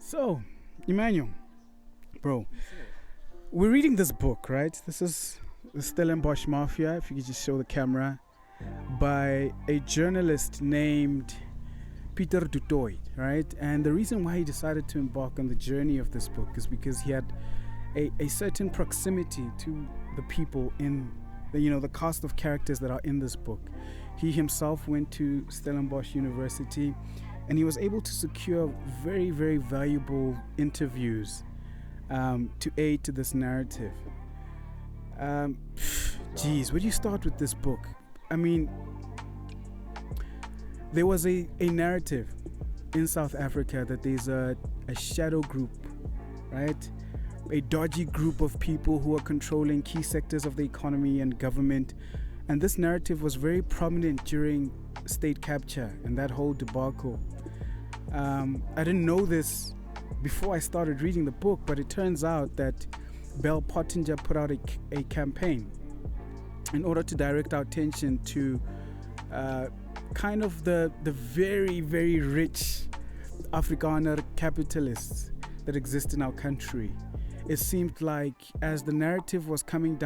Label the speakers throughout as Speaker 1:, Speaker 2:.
Speaker 1: So, Emmanuel, bro, we're reading this book, right? This is the Stellenbosch Mafia, if you could just show the camera, by a journalist named Peter du Toit, right? And the reason why he decided to embark on the journey of this book is because he had a certain proximity to the people in the cast of characters that are in this book. He himself went to Stellenbosch University, and he was able to secure very, very valuable interviews to aid to this narrative. Where do you start with this book? I mean, there was a narrative in South Africa that there's a shadow group, right? A dodgy group of people who are controlling key sectors of the economy and government. And this narrative was very prominent during state capture and that whole debacle. I didn't know this before I started reading the book, but it turns out that Bell Pottinger put out a campaign in order to direct our attention to kind of the very, very rich Afrikaner capitalists that exist in our country. It seemed like as the narrative was going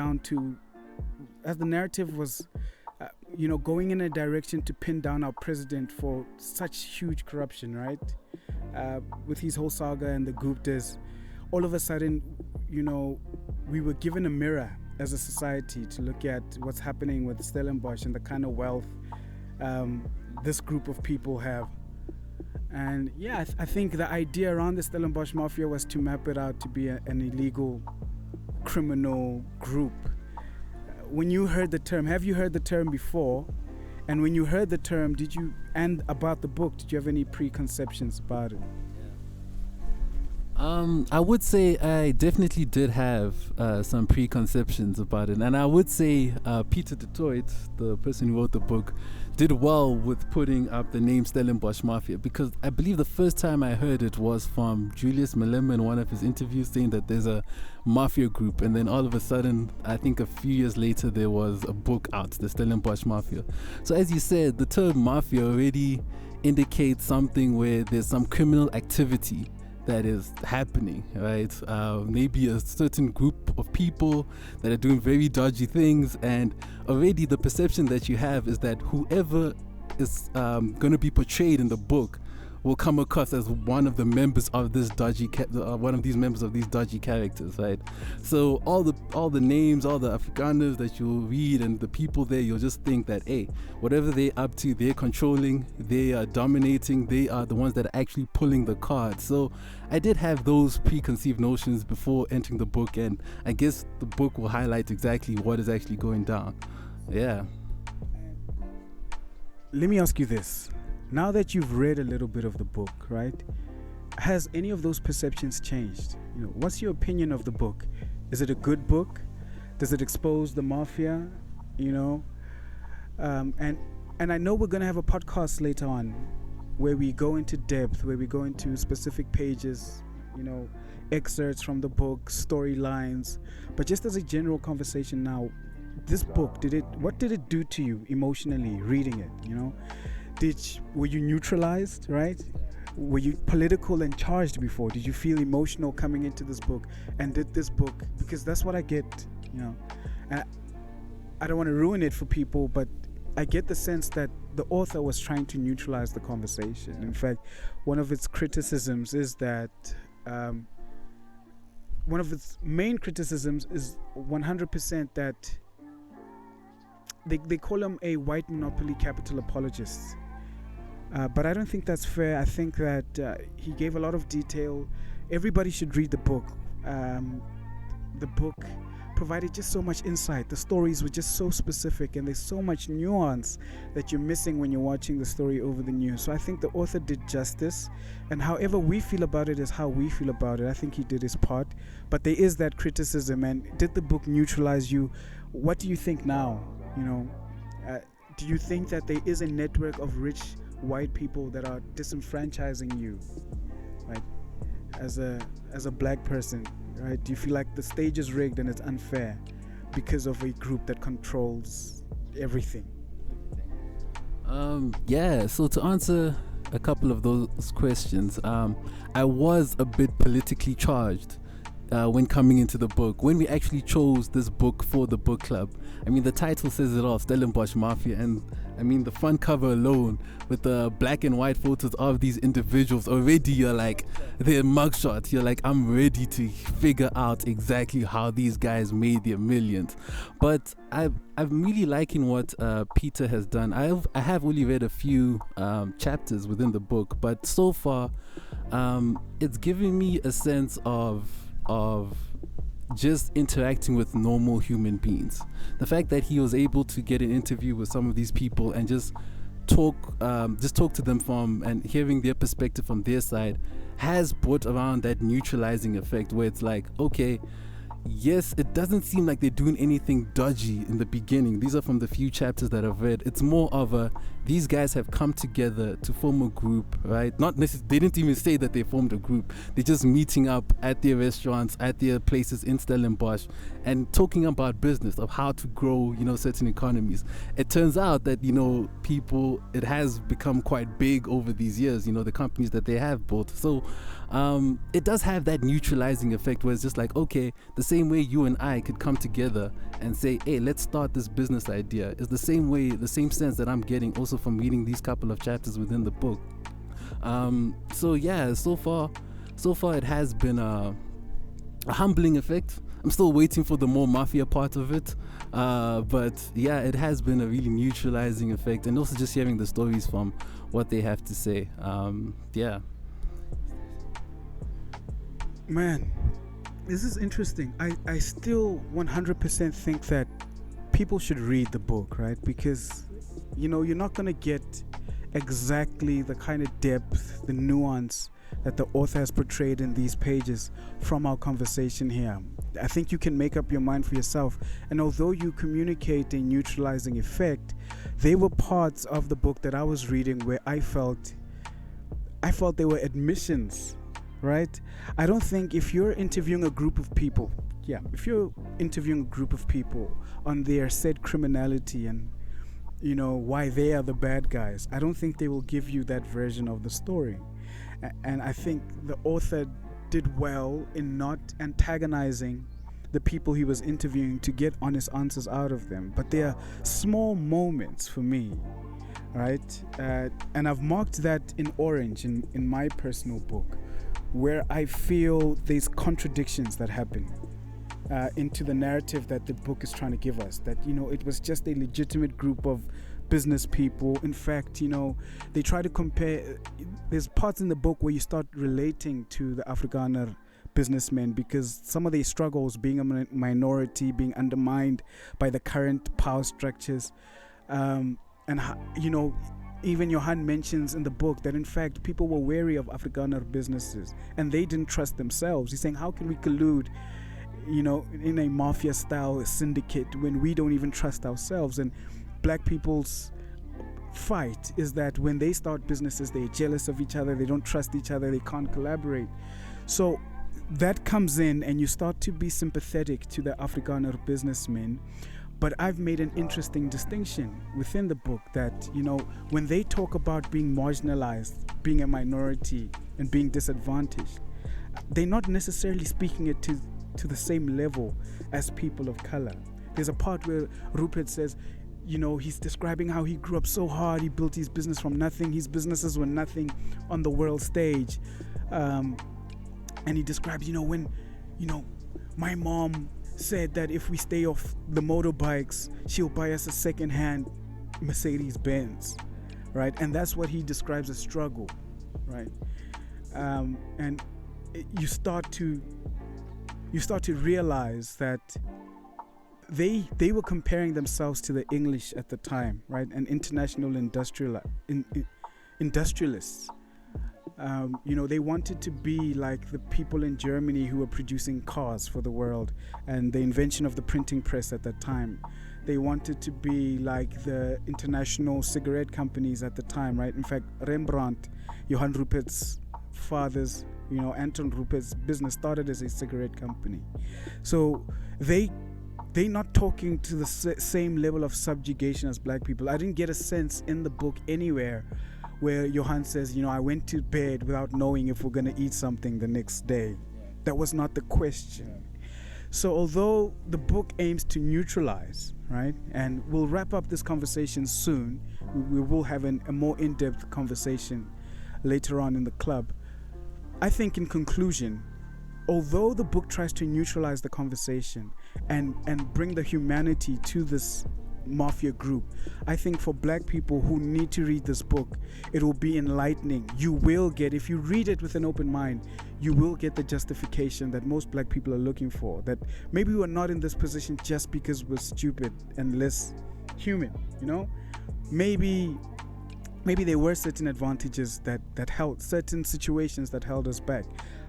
Speaker 1: in a direction to pin down our president for such huge corruption, right? With his whole saga and the Guptas, all of a sudden, we were given a mirror as a society to look at what's happening with Stellenbosch and the kind of wealth this group of people have. And yeah, I think the idea around the Stellenbosch Mafia was to map it out to be an illegal criminal group. When you heard the term, have you heard the term before? And when you heard the term, and about the book, did you have any preconceptions about it?
Speaker 2: I would say I definitely did have some preconceptions about it, and I would say Peter du Toit, the person who wrote the book, did well with putting up the name Stellenbosch Mafia, because I believe the first time I heard it was from Julius Malema in one of his interviews saying that there's a mafia group, and then all of a sudden, I think a few years later, there was a book out, the Stellenbosch Mafia. So as you said, the term mafia already indicates something where there's some criminal activity that is happening, right? Maybe a certain group of people that are doing very dodgy things, and already the perception that you have is that whoever is going to be portrayed in the book will come across as one of the members of this dodgy one of these members of these dodgy characters, right? So all the names, all the Afrikaners that you'll read and the people there, you'll just think that, hey, whatever they're up to, they're controlling, they are dominating, they are the ones that are actually pulling the cards. So I did have those preconceived notions before entering the book, and I guess the book will highlight exactly what is actually going down. Yeah.
Speaker 1: Let me ask you this. Now that you've read a little bit of the book, right? Has any of those perceptions changed? What's your opinion of the book? Is it a good book? Does it expose the mafia? And I know we're gonna have a podcast later on where we go into depth, where we go into specific pages, excerpts from the book, storylines. But just as a general conversation now, this book, what did it do to you emotionally reading it? Were you neutralized, right? Were you political and charged before? Did you feel emotional coming into this book? And did this book, because that's what I get, and I don't want to ruin it for people, but I get the sense that the author was trying to neutralize the conversation. In fact, one of its criticisms is that one of its main criticisms is 100% that they call him a white monopoly capital apologist. But I don't think that's fair. I think that he gave a lot of detail. Everybody should read the book. The book provided just so much insight. The stories were just so specific, and there's so much nuance that you're missing when you're watching the story over the news. So I think the author did justice, and however we feel about it is how we feel about it. I think he did his part, but there is that criticism. And did the book neutralize you? What do you think now? Do you think that there is a network of rich white people that are disenfranchising you, right? As a black person, right? Do you feel like the stage is rigged and it's unfair because of a group that controls everything?
Speaker 2: So to answer a couple of those questions. I was a bit politically charged when coming into the book. When we actually chose this book for the book club, I mean, the title says it all, Stellenbosch Mafia, and I mean, the front cover alone with the black and white photos of these individuals, already you're like, their mugshot, you're like, I'm ready to figure out exactly how these guys made their millions. But I'm really liking what Peter has done. I have only read a few chapters within the book, but so far it's giving me a sense of just interacting with normal human beings. The fact that he was able to get an interview with some of these people and just talk to them from and hearing their perspective from their side has brought around that neutralizing effect where it's like, okay, yes, it doesn't seem like they're doing anything dodgy in the beginning. These are from the few chapters that I've read. It's more of these guys have come together to form a group, right? Not necessarily, they didn't even say that they formed a group. They're just meeting up at their restaurants, at their places in Stellenbosch, and talking about business, of how to grow, certain economies. It turns out that, it has become quite big over these years, the companies that they have built. So it does have that neutralizing effect where it's just like, okay, the same way you and I could come together and say, hey, let's start this business idea, is the same sense that I'm getting also from reading these couple of chapters within the book. So far it has been a humbling effect. I'm still waiting for the more mafia part of it, but yeah, it has been a really neutralizing effect, and also just hearing the stories from what they have to say.
Speaker 1: Man, this is interesting. I still 100% think that people should read the book, right? Because, you're not going to get exactly the kind of depth, the nuance that the author has portrayed in these pages from our conversation here. I think you can make up your mind for yourself. And although you communicate a neutralizing effect, there were parts of the book that I was reading where I felt they were admissions, right? I don't think if you're interviewing a group of people on their said criminality and why they are the bad guys, I don't think they will give you that version of the story. And I think the author did well in not antagonizing the people he was interviewing to get honest answers out of them. But there are small moments for me, right? And I've marked that in orange in my personal book, where I feel there's contradictions that happen into the narrative that the book is trying to give us, that it was just a legitimate group of business people. In fact, they try to compare. There's parts in the book where you start relating to the Afrikaner businessmen because some of their struggles, being a minority, being undermined by the current power structures, even Johan mentions in the book that in fact people were wary of Afrikaner businesses and they didn't trust themselves. He's saying, how can we collude in a mafia style syndicate when we don't even trust ourselves? And black people's fight is that when they start businesses, they're jealous of each other, they don't trust each other, they can't collaborate. So that comes in and you start to be sympathetic to the Afrikaner businessmen. But I've made an interesting distinction within the book that, when they talk about being marginalized, being a minority and being disadvantaged, they're not necessarily speaking it to the same level as people of color. There's a part where Rupert says, he's describing how he grew up so hard, he built his business from nothing, his businesses were nothing on the world stage. And he describes, when, my mom said that if we stay off the motorbikes, she'll buy us a second-hand Mercedes-Benz, right? And that's what he describes as struggle, right? And you start to realize that they were comparing themselves to the English at the time, right? And international industrialists. They wanted to be like the people in Germany who were producing cars for the world and the invention of the printing press at that time. They wanted to be like the international cigarette companies at the time, right? In fact, Rembrandt, Johan Rupert's father's, Anton Rupert's business started as a cigarette company. So they're not talking to the same level of subjugation as black people. I didn't get a sense in the book anywhere where Johan says, I went to bed without knowing if we're going to eat something the next day. That was not the question. So although the book aims to neutralize, right, and we'll wrap up this conversation soon, we will have a more in-depth conversation later on in the club. I think in conclusion, although the book tries to neutralize the conversation and bring the humanity to this mafia group, I think for black people who need to read this book, it will be enlightening. You will get, if you read it with an open mind, you will get the justification that most black people are looking for, that maybe we're not in this position just because we're stupid and less human, maybe there were certain advantages that held, certain situations that held us back.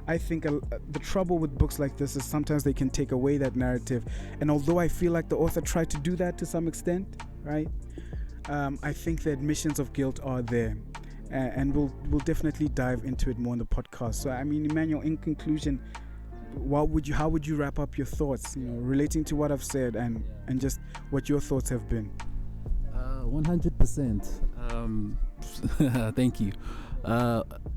Speaker 1: I think the trouble with books like this is sometimes they can take away that narrative. And although I feel like the author tried to do that to some extent, right? I think the admissions of guilt are there. And we'll definitely dive into it more in the podcast. So, Emmanuel, in conclusion, how would you wrap up your thoughts, relating to what I've said and just what your thoughts have been?
Speaker 2: 100%. Thank you.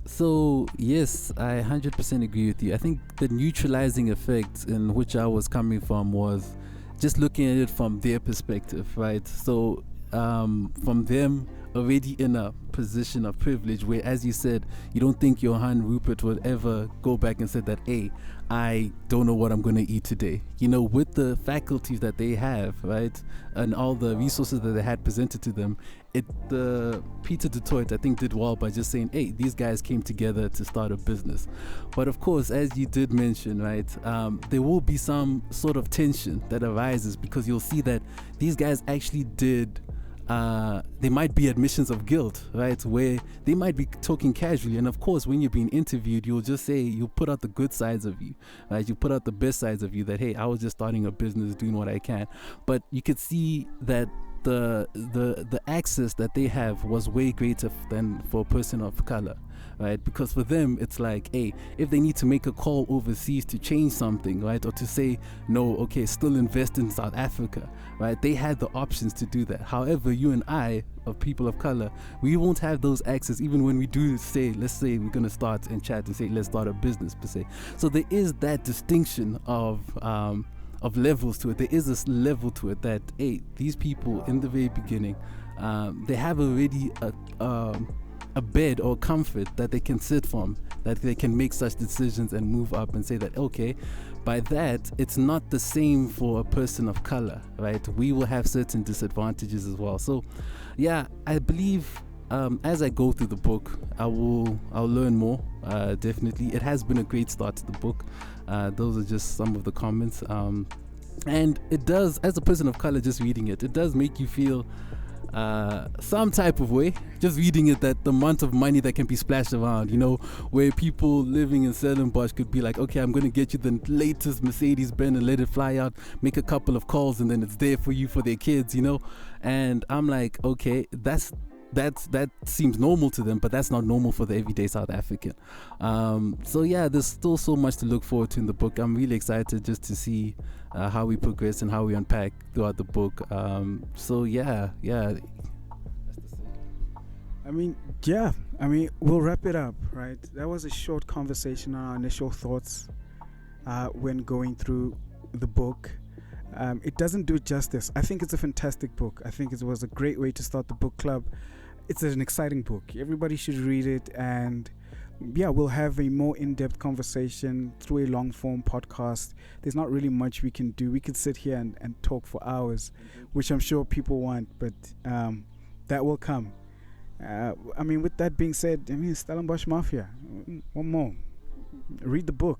Speaker 2: So yes, I 100% agree with you. I think the neutralizing effect in which I was coming from was just looking at it from their perspective, right? So from them already in a position of privilege where, as you said, you don't think Johann Rupert would ever go back and say that, hey, I don't know what I'm going to eat today. With the faculties that they have, right, and all the resources that they had presented to them, Peter du Toit, I think, did well by just saying, hey, these guys came together to start a business. But of course, as you did mention, right, there will be some sort of tension that arises because you'll see that these guys actually did they might be admissions of guilt, right, where they might be talking casually, and of course when you're being interviewed, you'll just say, you'll put out the good sides of you, right, you put out the best sides of you, that hey, I was just starting a business, doing what I can. But you could see that the access that they have was way greater than for a person of color, right? Because for them it's like, hey, if they need to make a call overseas to change something, right, or to say no, okay, still invest in South Africa, right, they had the options to do that. However, you and I, of people of color, we won't have those access even when we do say, let's say we're going to start and chat and say let's start a business per se. So there is that distinction of levels to it. There is this level to it that, hey, these people in the very beginning, they have already a bed or comfort that they can sit from, that they can make such decisions and move up and say that, okay, by that, it's not the same for a person of color, right? We will have certain disadvantages as well. So yeah, I believe as I go through the book, I'll learn more. Definitely, it has been a great start to the book. Those are just some of the comments, and it does, as a person of color, just reading it, it does make you feel some type of way, just reading it, that the amount of money that can be splashed around, where people living in Stellenbosch could be like, okay, I'm going to get you the latest Mercedes-Benz and let it fly out, make a couple of calls, and then it's there for you for their kids, and I'm like, okay, that seems normal to them, but that's not normal for the everyday South African. So yeah, there's still so much to look forward to in the book. I'm really excited just to see how we progress and how we unpack throughout the book. So yeah.
Speaker 1: We'll wrap it up, right? That was a short conversation on our initial thoughts when going through the book. It doesn't do it justice. I think it's a fantastic book. I think it was a great way to start the book club. It's an exciting book. Everybody should read it, and yeah, we'll have a more in-depth conversation through a long-form podcast. There's not really much we can do. We could sit here and talk for hours, which I'm sure people want, but that will come. With that being said, Stellenbosch Mafia. One more. Read the book.